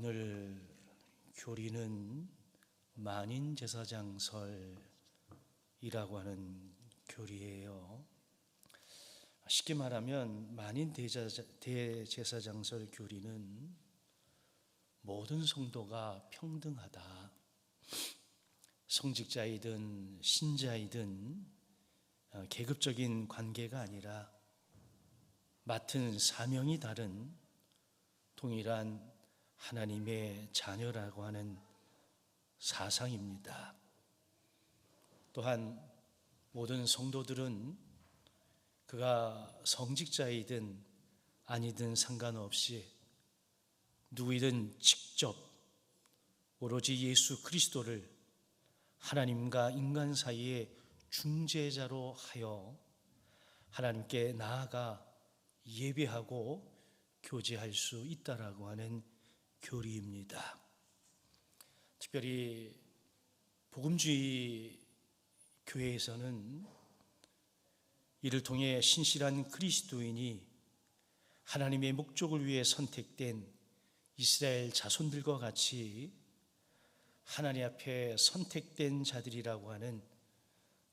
오늘 교리는 만인제사장설이라고 하는 교리예요. 쉽게 말하면 만인대제사장설 교리는 모든 성도가 평등하다. 성직자이든 신자이든 계급적인 관계가 아니라 맡은 사명이 다른 동일한 하나님의 자녀라고 하는 사상입니다. 또한 모든 성도들은 그가 성직자이든 아니든 상관없이 누구이든 직접 오로지 예수 그리스도를 하나님과 인간 사이의 중재자로 하여 하나님께 나아가 예배하고 교제할 수 있다라고 하는 교리입니다. 특별히 복음주의 교회에서는 이를 통해 신실한 그리스도인이 하나님의 목적을 위해 선택된 이스라엘 자손들과 같이 하나님 앞에 선택된 자들이라고 하는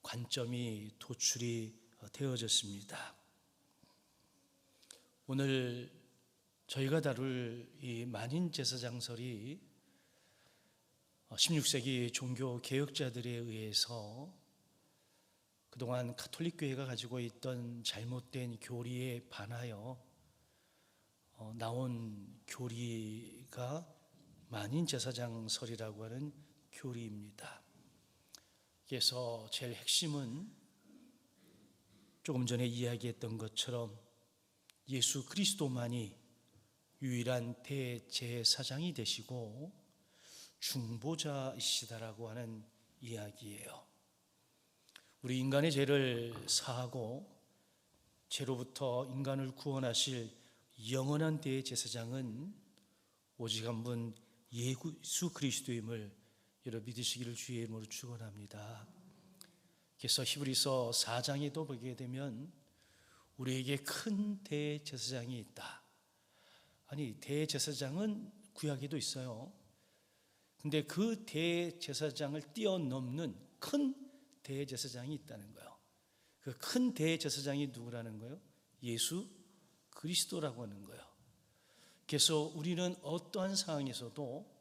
관점이 도출이 되어졌습니다. 오늘 저희가 다룰 이 만인제사장설이 16세기 종교 개혁자들에 의해서 그동안 가톨릭 교회가 가지고 있던 잘못된 교리에 반하여 나온 교리가 만인제사장설이라고 하는 교리입니다. 그래서 제일 핵심은 조금 전에 이야기했던 것처럼 예수 그리스도만이 유일한 대제사장이 되시고 중보자이시다라고 하는 이야기예요. 우리 인간의 죄를 사하고 죄로부터 인간을 구원하실 영원한 대제사장은 오직 한 분 예수 그리스도임을 여러분 믿으시기를 주의 이름으로 축원합니다. 그래서 히브리서 4장에도 보게 되면 우리에게 큰 대제사장이 있다. 아니, 대제사장은 구약에도 있어요. 근데 그 대제사장을 뛰어넘는 큰 대제사장이 있다는 거예요. 그 큰 대제사장이 누구라는 거예요? 예수 그리스도라고 하는 거예요. 그래서 우리는 어떠한 상황에서도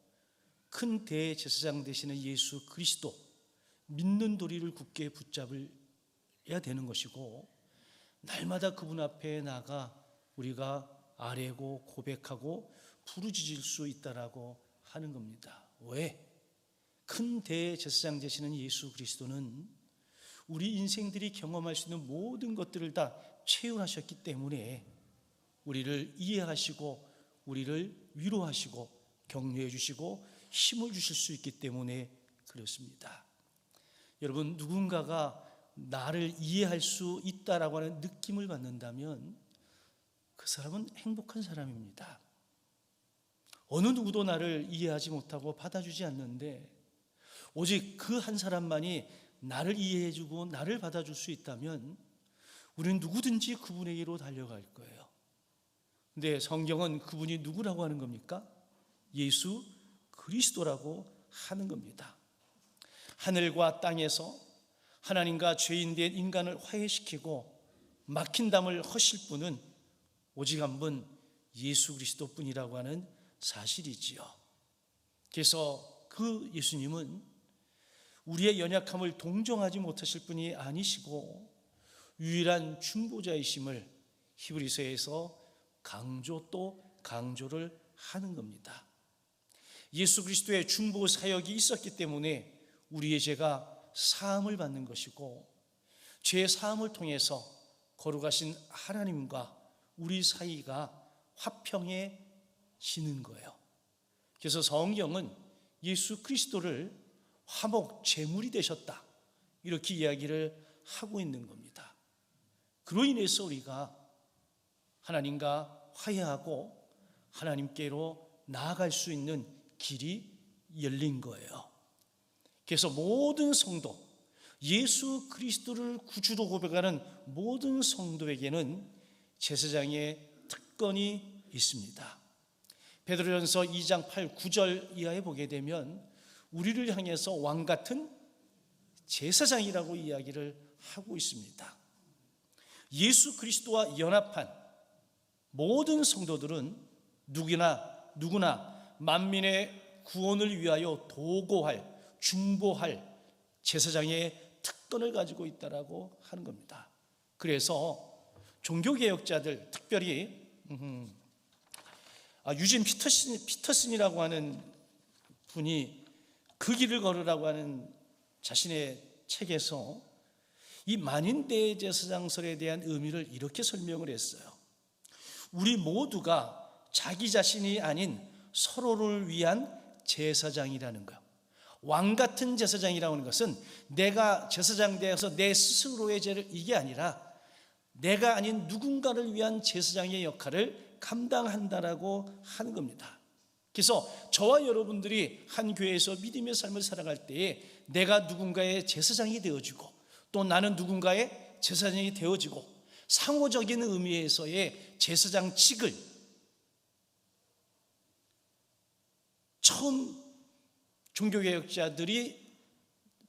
큰 대제사장 되시는 예수 그리스도 믿는 도리를 굳게 붙잡아야 되는 것이고, 날마다 그분 앞에 나가 우리가 아뢰고 고백하고 부르짖을 수 있다라고 하는 겁니다. 왜? 큰 대제사장 되시는 예수 그리스도는 우리 인생들이 경험할 수 있는 모든 것들을 다 체험하셨기 때문에 우리를 이해하시고 우리를 위로하시고 격려해 주시고 힘을 주실 수 있기 때문에 그렇습니다. 여러분, 누군가가 나를 이해할 수 있다라고 하는 느낌을 받는다면 그 사람은 행복한 사람입니다. 어느 누구도 나를 이해하지 못하고 받아주지 않는데 오직 그 한 사람만이 나를 이해해주고 나를 받아줄 수 있다면 우리는 누구든지 그분에게로 달려갈 거예요. 근데 성경은 그분이 누구라고 하는 겁니까? 예수 그리스도라고 하는 겁니다. 하늘과 땅에서 하나님과 죄인된 인간을 화해시키고 막힌 담을 허실 분은 오직 한 분 예수 그리스도뿐이라고 하는 사실이지요. 그래서 그 예수님은 우리의 연약함을 동정하지 못하실 분이 아니시고 유일한 중보자이심을 히브리서에서 강조를 하는 겁니다. 예수 그리스도의 중보 사역이 있었기 때문에 우리의 죄가 사함을 받는 것이고, 죄 사함을 통해서 거룩하신 하나님과 우리 사이가 화평해지는 거예요. 그래서 성경은 예수 그리스도를 화목 제물이 되셨다, 이렇게 이야기를 하고 있는 겁니다. 그로 인해서 우리가 하나님과 화해하고 하나님께로 나아갈 수 있는 길이 열린 거예요. 그래서 모든 성도, 예수 그리스도를 구주로 고백하는 모든 성도에게는 제사장의 특권이 있습니다. 베드로전서 2장 8, 9절 이하에 보게 되면 우리를 향해서 왕 같은 제사장이라고 이야기를 하고 있습니다. 예수 그리스도와 연합한 모든 성도들은 누구나 만민의 구원을 위하여 도고할, 중보할 제사장의 특권을 가지고 있다라고 하는 겁니다. 그래서 종교개혁자들, 특별히 유진 피터슨이라고 하는 분이 그 길을 걸으라고 하는 자신의 책에서 이 만인대제사장설에 대한 의미를 이렇게 설명을 했어요. 우리 모두가 자기 자신이 아닌 서로를 위한 제사장이라는 거예요. 왕 같은 제사장이라고 하는 것은 내가 제사장 되어서 내 스스로의 죄를, 이게 아니라 내가 아닌 누군가를 위한 제사장의 역할을 감당한다라고 하는 겁니다. 그래서 저와 여러분들이 한 교회에서 믿음의 삶을 살아갈 때에 내가 누군가의 제사장이 되어지고 또 나는 누군가의 제사장이 되어지고 상호적인 의미에서의 제사장직을 처음 종교개혁자들이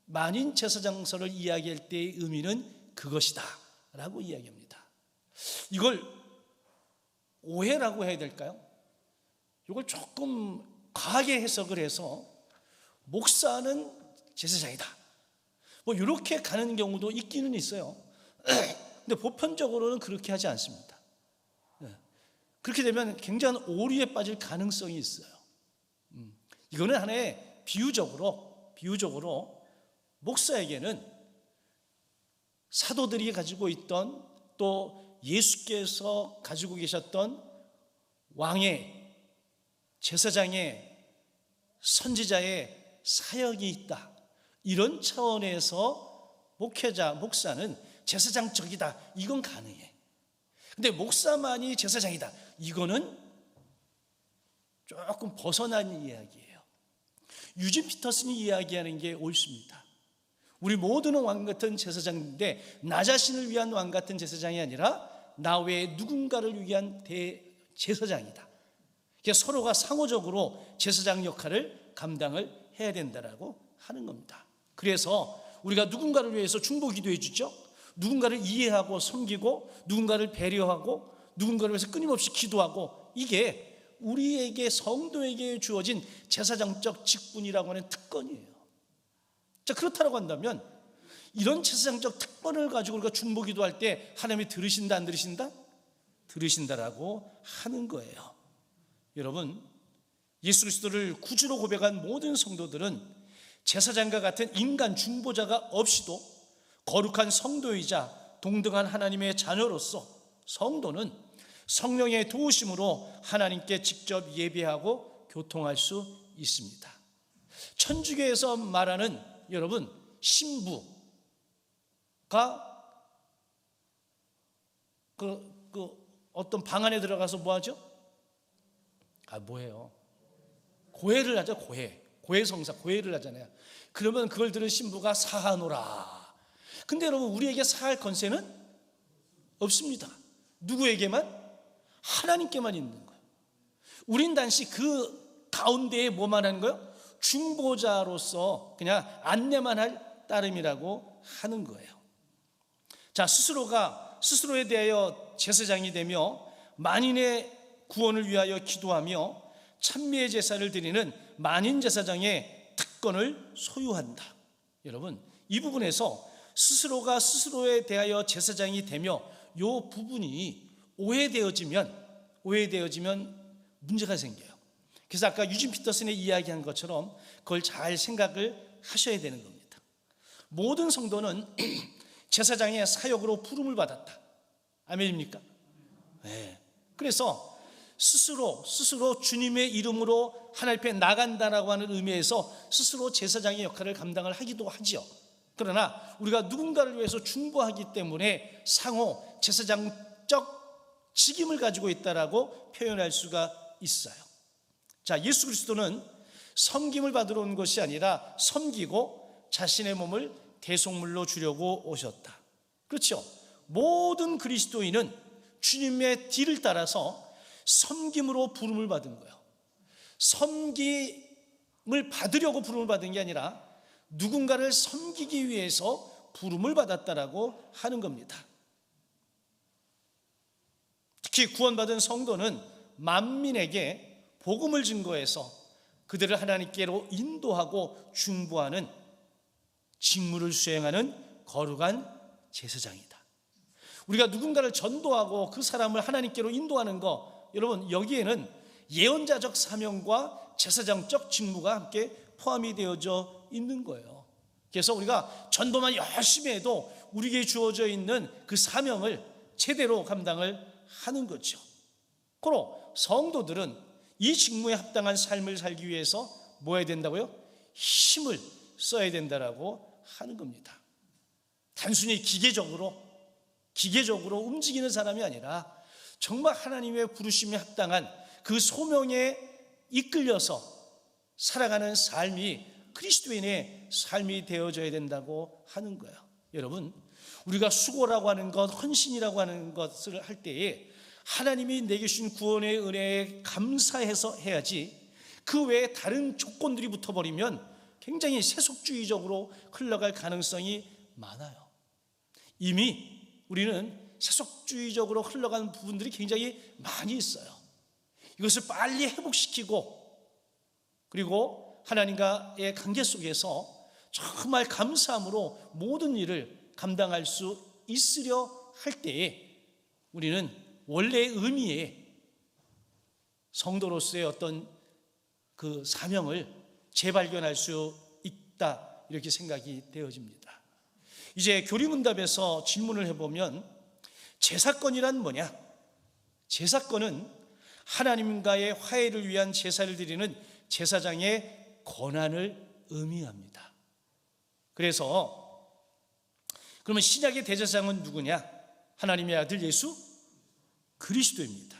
만인 제사장설을 이야기할 때의 의미는 그것이다 라고 이야기합니다. 이걸 오해라고 해야 될까요? 이걸 조금 과하게 해석을 해서 목사는 제사장이다, 뭐 이렇게 가는 경우도 있기는 있어요. 근데 보편적으로는 그렇게 하지 않습니다. 그렇게 되면 굉장한 오류에 빠질 가능성이 있어요. 이거는 하나의 비유적으로 목사에게는 사도들이 가지고 있던, 또 예수께서 가지고 계셨던 왕의, 제사장의, 선지자의 사역이 있다, 이런 차원에서 목사는 제사장적이다, 이건 가능해. 근데 목사만이 제사장이다, 이거는 조금 벗어난 이야기예요. 유진 피터슨이 이야기하는 게 옳습니다. 우리 모두는 왕 같은 제사장인데 나 자신을 위한 왕 같은 제사장이 아니라 나 외에 누군가를 위한 대제사장이다. 그래서 서로가 상호적으로 제사장 역할을 감당을 해야 된다라고 하는 겁니다. 그래서 우리가 누군가를 위해서 중보 기도해 주죠. 누군가를 이해하고 섬기고 누군가를 배려하고 누군가를 위해서 끊임없이 기도하고, 이게 우리에게, 성도에게 주어진 제사장적 직분이라고 하는 특권이에요. 자, 그렇다고 한다면 이런 제사장적 특권을 가지고 우리가 중보 기도할 때 하나님이 들으신다, 안 들으신다? 들으신다라고 하는 거예요. 여러분, 예수 그리스도를 구주로 고백한 모든 성도들은 제사장과 같은 인간 중보자가 없이도 거룩한 성도이자 동등한 하나님의 자녀로서 성도는 성령의 도우심으로 하나님께 직접 예배하고 교통할 수 있습니다. 천주교에서 말하는, 여러분, 신부가 어떤 방 안에 들어가서 뭐 하죠? 뭐예요? 고해를 하죠. 고해성사, 고해를 하잖아요. 그러면 그걸 들은 신부가 사하노라. 근데 여러분, 우리에게 사할 권세는 없습니다. 누구에게만? 하나님께만 있는 거예요. 우린 단지 그 가운데에 뭐만 하는 거예요? 중보자로서 그냥 안내만 할 따름이라고 하는 거예요. 자, 스스로에 대하여 제사장이 되며 만인의 구원을 위하여 기도하며 찬미의 제사를 드리는 만인 제사장의 특권을 소유한다. 여러분, 이 부분에서 스스로가 스스로에 대하여 제사장이 되며 이 부분이 오해되어지면 문제가 생겨요. 그래서 아까 유진 피터슨이 이야기한 것처럼 그걸 잘 생각을 하셔야 되는 겁니다. 모든 성도는 제사장의 사역으로 부름을 받았다. 아멘입니까? 네. 그래서 스스로 주님의 이름으로 하나님 앞에 나간다라고 하는 의미에서 스스로 제사장의 역할을 감당을 하기도 하지요. 그러나 우리가 누군가를 위해서 중보하기 때문에 상호 제사장적 직임을 가지고 있다라고 표현할 수가 있어요. 자, 예수 그리스도는 섬김을 받으러 온 것이 아니라 섬기고 자신의 몸을 대속물로 주려고 오셨다. 그렇죠? 모든 그리스도인은 주님의 뒤를 따라서 섬김으로 부름을 받은 거예요. 섬김을 받으려고 부름을 받은 게 아니라 누군가를 섬기기 위해서 부름을 받았다라고 하는 겁니다. 특히 구원받은 성도는 만민에게 복음을 증거해서 그들을 하나님께로 인도하고 중보하는 직무를 수행하는 거룩한 제사장이다. 우리가 누군가를 전도하고 그 사람을 하나님께로 인도하는 거, 여러분 여기에는 예언자적 사명과 제사장적 직무가 함께 포함이 되어져 있는 거예요. 그래서 우리가 전도만 열심히 해도 우리에게 주어져 있는 그 사명을 제대로 감당을 하는 거죠. 그로 성도들은 이 직무에 합당한 삶을 살기 위해서 뭐 해야 된다고요? 힘을 써야 된다라고 하는 겁니다. 단순히 기계적으로 움직이는 사람이 아니라 정말 하나님의 부르심에 합당한 그 소명에 이끌려서 살아가는 삶이 그리스도인의 삶이 되어져야 된다고 하는 거예요. 여러분, 우리가 수고라고 하는 것, 헌신이라고 하는 것을 할 때에 하나님이 내게 주신 구원의 은혜에 감사해서 해야지, 그 외에 다른 조건들이 붙어버리면 굉장히 세속주의적으로 흘러갈 가능성이 많아요. 이미 우리는 세속주의적으로 흘러가는 부분들이 굉장히 많이 있어요. 이것을 빨리 회복시키고, 그리고 하나님과의 관계 속에서 정말 감사함으로 모든 일을 감당할 수 있으려 할 때에 우리는 원래의 의미의 성도로서의 어떤 그 사명을 재발견할 수 있다, 이렇게 생각이 되어집니다. 이제 교리문답에서 질문을 해보면 제사건이란 뭐냐? 제사건은 하나님과의 화해를 위한 제사를 드리는 제사장의 권한을 의미합니다. 그래서 그러면 신약의 대제사장은 누구냐? 하나님의 아들 예수 그리스도입니다.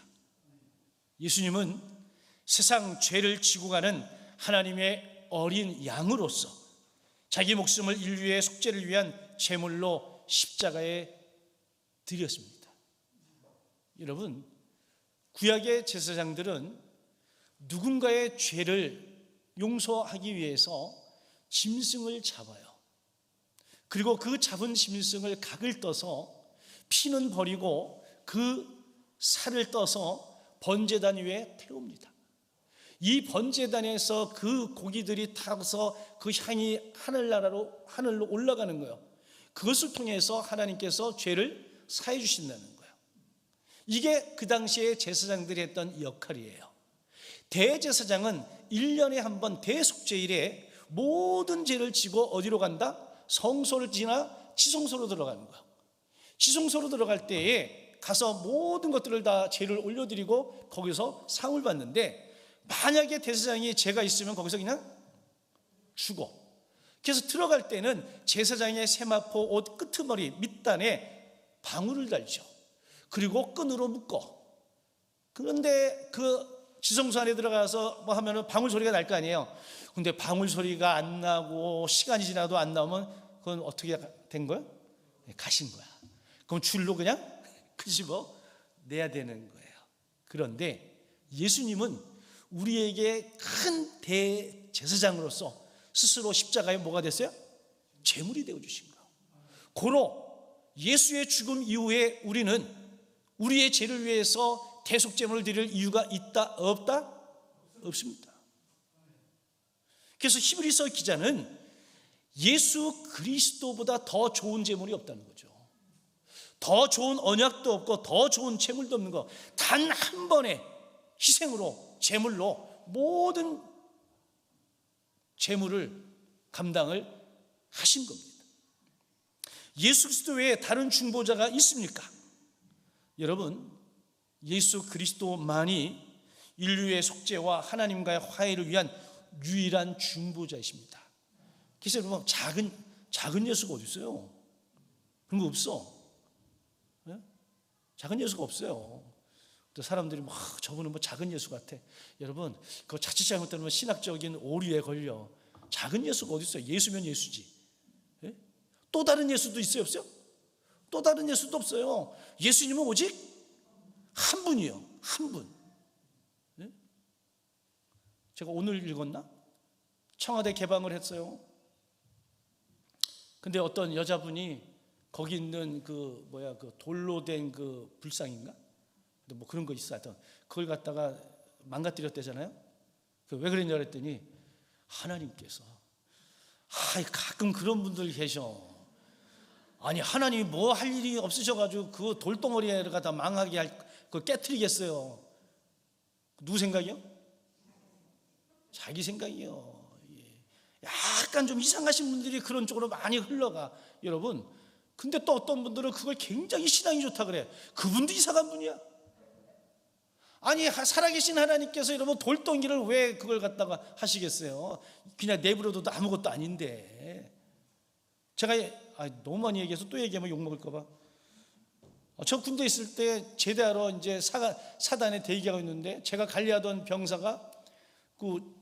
예수님은 세상 죄를 지고 가는 하나님의 어린 양으로서 자기 목숨을 인류의 속죄를 위한 제물로 십자가에 드렸습니다. 여러분, 구약의 제사장들은 누군가의 죄를 용서하기 위해서 짐승을 잡아요. 그리고 그 잡은 짐승을 각을 떠서 피는 버리고 그 살을 떠서 번제단 위에 태웁니다. 이 번제단에서 그 고기들이 타서 그 향이 하늘로 올라가는 거예요. 그것을 통해서 하나님께서 죄를 사해 주신다는 거예요. 이게 그 당시에 제사장들이 했던 역할이에요. 대제사장은 1년에 한 번 대속죄일에 모든 죄를 지고 어디로 간다? 성소를 지나 지성소로 들어가는 거예요. 지성소로 들어갈 때에 가서 모든 것들을 다 죄를 올려드리고 거기서 상을 받는데, 만약에 대제사장이 죄가 있으면 거기서 그냥 죽어. 그래서 들어갈 때는 제사장의 세마포 옷 끄트머리 밑단에 방울을 달죠. 그리고 끈으로 묶어. 그런데 그 지성소 안에 들어가서 뭐 하면은 방울 소리가 날 거 아니에요. 근데 방울 소리가 안 나고 시간이 지나도 안 나오면 그건 어떻게 된 거야? 가신 거야. 그럼 줄로 그냥 끄집어 내야 되는 거예요. 그런데 예수님은 우리에게 큰 대제사장으로서 스스로 십자가에 뭐가 됐어요? 제물이 되어주신 거예요. 고로 예수의 죽음 이후에 우리는 우리의 죄를 위해서 대속제물을 드릴 이유가 있다? 없다? 없습니다. 그래서 히브리서 기자는 예수 그리스도보다 더 좋은 제물이 없다는 거죠. 더 좋은 언약도 없고 더 좋은 제물도 없는 거, 단 한 번의 희생으로, 제물로 모든 제물을 감당을 하신 겁니다. 예수 그리스도 외에 다른 중보자가 있습니까? 여러분, 예수 그리스도만이 인류의 속죄와 하나님과의 화해를 위한 유일한 중보자이십니다. 그래서 여러분, 작은 예수가 어디 있어요? 그런 거 없어. 네? 작은 예수가 없어요. 또 사람들이 저분은 작은 예수 같아. 여러분, 그거 자칫 잘못하면 신학적인 오류에 걸려. 작은 예수가 어디 있어요? 예수면 예수지. 네? 또 다른 예수도 있어요, 없어요? 또 다른 예수도 없어요. 예수님은 오직 한 분이요, 한 분. 네? 제가 오늘 읽었나? 청와대 개방을 했어요. 근데 어떤 여자분이 거기 있는 그 돌로 된 그 불상인가? 뭐 그런 거 있어. 하여튼 그걸 갖다가 망가뜨렸대잖아요. 왜 그랬냐 그랬더니 하나님께서 가끔 그런 분들 계셔. 아니 하나님이 뭐 할 일이 없으셔가지고 그 돌덩어리에 갖다 망하게 그걸 깨트리겠어요. 누구 생각이요? 자기 생각이요. 약간 좀 이상하신 분들이 그런 쪽으로 많이 흘러가. 여러분, 근데 또 어떤 분들은 그걸 굉장히 신앙이 좋다 그래. 그분도 이상한 분이야. 아니 살아계신 하나님께서 여러분 돌덩이를 왜 그걸 갖다가 하시겠어요? 그냥 내버려둬도 아무것도 아닌데. 제가 너무 많이 얘기해서 또 얘기하면 욕먹을까 봐. 저 군대 있을 때 제대하러 이제 사단에 대기하고 있는데 제가 관리하던 병사가 그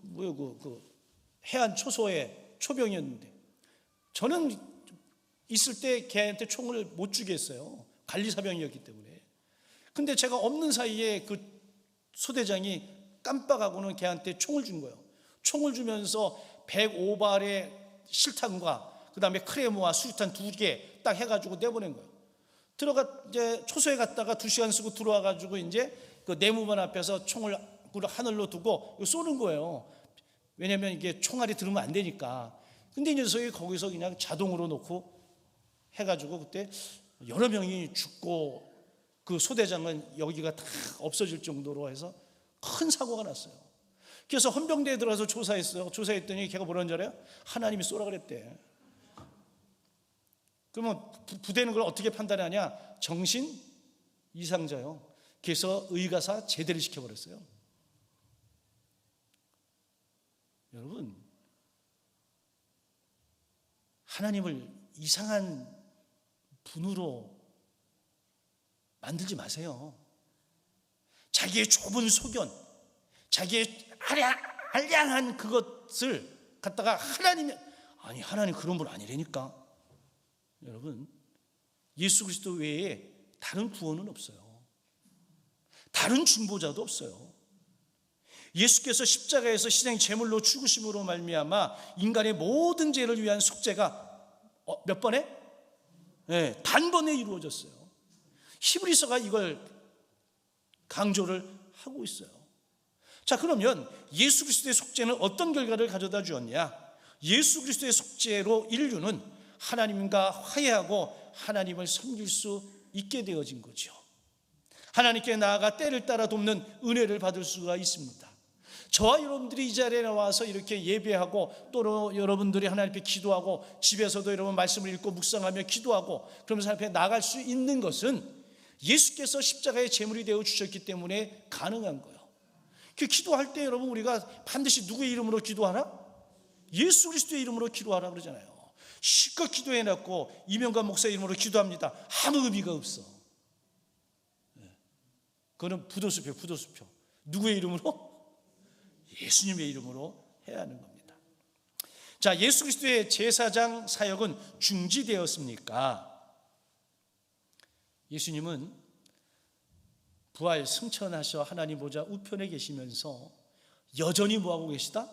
해안 초소의 초병이었는데 저는 있을 때 걔한테 총을 못 주게 했어요. 관리사병이었기 때문에. 근데 제가 없는 사이에 그 소대장이 깜빡하고는 걔한테 총을 준 거예요. 총을 주면서 105발의 실탄과 그 다음에 크레모와 수류탄 2개 딱 해가지고 내보낸 거예요. 이제 초소에 갔다가 2시간 쓰고 들어와가지고 이제 그 내무반 앞에서 총을 하늘로 두고 쏘는 거예요. 왜냐면 이게 총알이 들으면 안 되니까. 근데 이 녀석이 거기서 그냥 자동으로 놓고 해가지고 그때 여러 명이 죽고 그 소대장은 여기가 다 없어질 정도로 해서 큰 사고가 났어요. 그래서 헌병대에 들어가서 조사했어요. 조사했더니 걔가 뭐라는 줄 알아요? 하나님이 쏘라 그랬대. 그러면 부대는 걸 어떻게 판단하냐? 정신 이상자요. 그래서 의가사 제대를 시켜버렸어요. 여러분, 하나님을 이상한 분으로 만들지 마세요. 자기의 좁은 소견, 자기의 알량한 그것을 갖다가 하나님 그런 분 아니라니까. 여러분, 예수 그리스도 외에 다른 구원은 없어요. 다른 중보자도 없어요. 예수께서 십자가에서 희생 제물로 죽으심으로 말미암아 인간의 모든 죄를 위한 속죄가 몇 번에? 네, 단번에 이루어졌어요. 히브리서가 이걸 강조를 하고 있어요. 자, 그러면 예수 그리스도의 속죄는 어떤 결과를 가져다 주었냐? 예수 그리스도의 속죄로 인류는 하나님과 화해하고 하나님을 섬길 수 있게 되어진 거죠. 하나님께 나아가 때를 따라 돕는 은혜를 받을 수가 있습니다. 저와 여러분들이 이 자리에 나와서 이렇게 예배하고 또 여러분들이 하나님 앞에 기도하고 집에서도 여러분 말씀을 읽고 묵상하며 기도하고 그러면서 하나님 앞에 나아갈 수 있는 것은 예수께서 십자가의 제물이 되어 주셨기 때문에 가능한 거예요. 그 기도할 때 여러분 우리가 반드시 누구의 이름으로 기도하라? 예수 그리스도의 이름으로 기도하라 그러잖아요. 실컷 기도해놨고 이명관 목사 이름으로 기도합니다. 아무 의미가 없어. 그거는 부도수표. 누구의 이름으로? 예수님의 이름으로 해야 하는 겁니다. 자, 예수 그리스도의 제사장 사역은 중지되었습니까? 예수님은 부활 승천하셔 하나님 보좌 우편에 계시면서 여전히 뭐하고 계시다?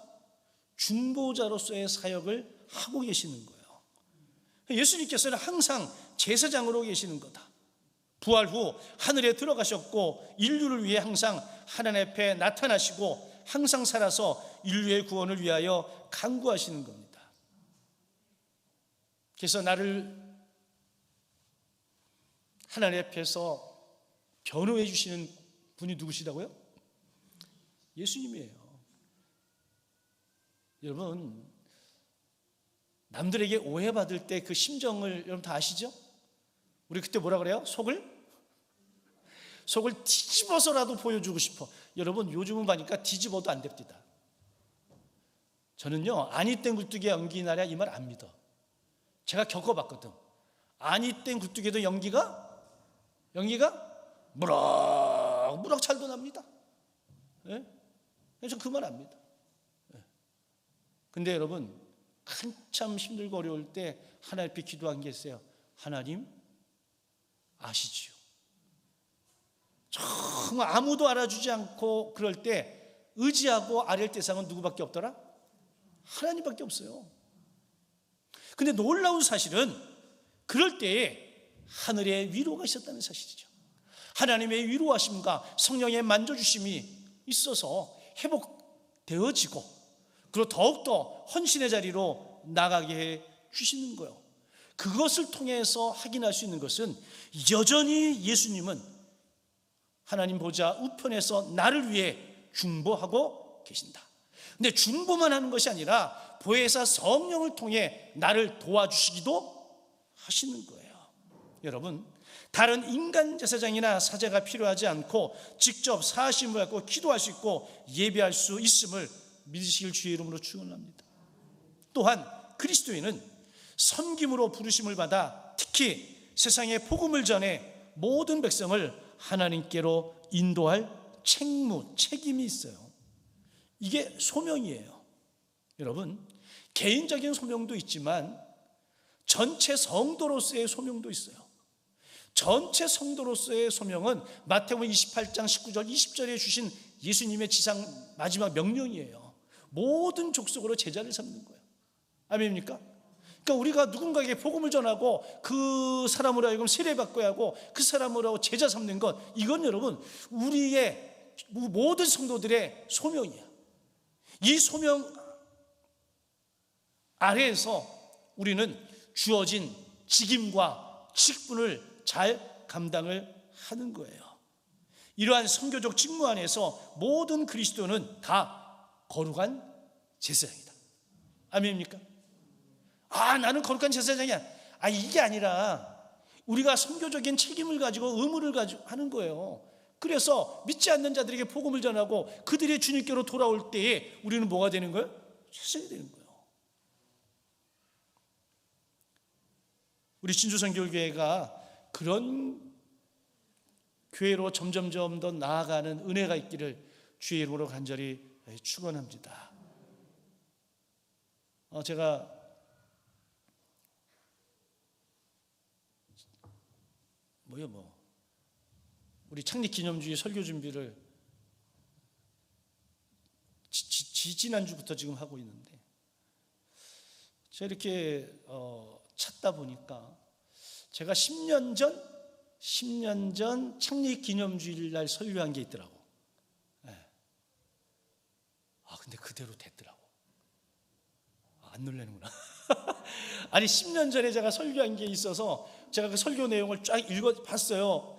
중보자로서의 사역을 하고 계시는 거예요. 예수님께서는 항상 제사장으로 계시는 거다. 부활 후 하늘에 들어가셨고 인류를 위해 항상 하나님 앞에 나타나시고 항상 살아서 인류의 구원을 위하여 간구하시는 겁니다. 그래서 나를 하나님 앞에서 변호해 주시는 분이 누구시다고요? 예수님이에요. 여러분, 남들에게 오해받을 때 그 심정을 여러분 다 아시죠? 우리 그때 뭐라 그래요? 속을 뒤집어서라도 보여주고 싶어. 여러분, 요즘은 보니까 뒤집어도 안 됩니다. 저는요, 아니 땐 굴뚝에 연기 나랴 이 말 안 믿어. 제가 겪어봤거든. 아니 땐 굴뚝에도 연기가 무럭무럭 잘도 납니다. 예? 저 그 말 안 믿어. 예. 근데 여러분, 한참 힘들고 어려울 때 하나님 앞에 기도한 게 있어요. 하나님 아시지요. 정말 아무도 알아주지 않고 그럴 때 의지하고 아랠 대상은 누구밖에 없더라? 하나님밖에 없어요. 근데 놀라운 사실은 그럴 때에 하늘의 위로가 있었다는 사실이죠. 하나님의 위로하심과 성령의 만져주심이 있어서 회복되어지고, 그리고 더욱더 헌신의 자리로 나가게 해 주시는 거예요. 그것을 통해서 확인할 수 있는 것은 여전히 예수님은 하나님 보좌 우편에서 나를 위해 중보하고 계신다. 근데 중보만 하는 것이 아니라 보혜사 성령을 통해 나를 도와주시기도 하시는 거예요. 여러분, 다른 인간 제사장이나 사제가 필요하지 않고 직접 사심을 갖고 기도할 수 있고 예배할 수 있음을 믿으시길 주의 이름으로 축원합니다. 또한 그리스도인은 섬김으로 부르심을 받아 특히 세상에 복음을 전해 모든 백성을 하나님께로 인도할 책임이 있어요. 이게 소명이에요. 여러분, 개인적인 소명도 있지만 전체 성도로서의 소명도 있어요. 전체 성도로서의 소명은 마태복음 28장 19절 20절에 주신 예수님의 지상 마지막 명령이에요. 모든 족속으로 제자를 삼는 거예요. 아멘입니까? 그러니까 우리가 누군가에게 복음을 전하고 그 사람으로 하여금 세례받고 하고 그 사람으로 하고 제자 삼는 것, 이건 여러분 우리의 모든 성도들의 소명이에요. 이 소명 아래에서 우리는 주어진 직임과 직분을 잘 감당을 하는 거예요. 이러한 선교적 직무 안에서 모든 그리스도는 다 거룩한 제사장이다. 아멘입니까? 나는 거룩한 제사장이야. 이게 아니라 우리가 선교적인 책임을 가지고 의무를 가지고 하는 거예요. 그래서 믿지 않는 자들에게 복음을 전하고 그들이 주님께로 돌아올 때에 우리는 뭐가 되는 거예요? 제사장이 되는 거예요. 우리 진주선교교회가 그런 교회로 점점점 더 나아가는 은혜가 있기를 주의 이름으로 간절히 축원합니다. 제가 우리 창립 기념주의 설교 준비를 지난주부터 지금 하고 있는데, 제가 이렇게 찾다 보니까 제가 10년 전 창립 기념주일 날 설교한 게 있더라고. 근데 그대로 됐더라고. 안 놀라는구나. 아니 10년 전에 제가 설교한 게 있어서 제가 그 설교 내용을 쫙 읽어봤어요.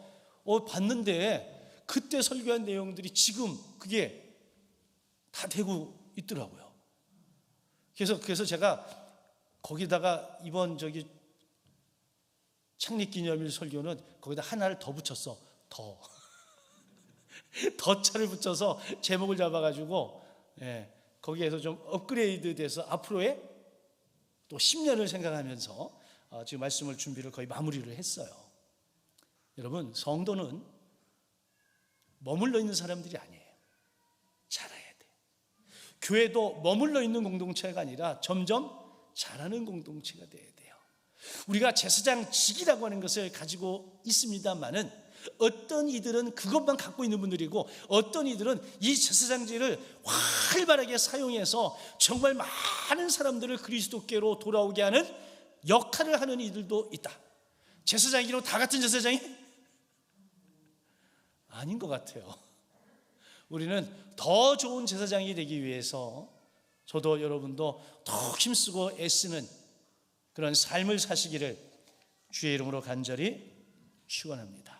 봤는데 그때 설교한 내용들이 지금 그게 다 되고 있더라고요. 그래서 제가 거기다가 이번 창립기념일 설교는 거기다 하나를 더 붙였어. 더차를 붙여서 제목을 잡아가지고 거기에서 좀 업그레이드 돼서 앞으로의 또 10년을 생각하면서 지금 말씀을 준비를 거의 마무리를 했어요. 여러분, 성도는 머물러 있는 사람들이 아니에요. 자라야 돼. 교회도 머물러 있는 공동체가 아니라 점점 자라는 공동체가 돼야 돼요. 우리가 제사장직이라고 하는 것을 가지고 있습니다만은 어떤 이들은 그것만 갖고 있는 분들이고 어떤 이들은 이 제사장직을 활발하게 사용해서 정말 많은 사람들을 그리스도께로 돌아오게 하는 역할을 하는 이들도 있다. 제사장이로 다 같은 제사장이 아닌 것 같아요. 우리는 더 좋은 제사장이 되기 위해서 저도 여러분도 더 힘쓰고 애쓰는 그런 삶을 사시기를 주의 이름으로 간절히 축원합니다.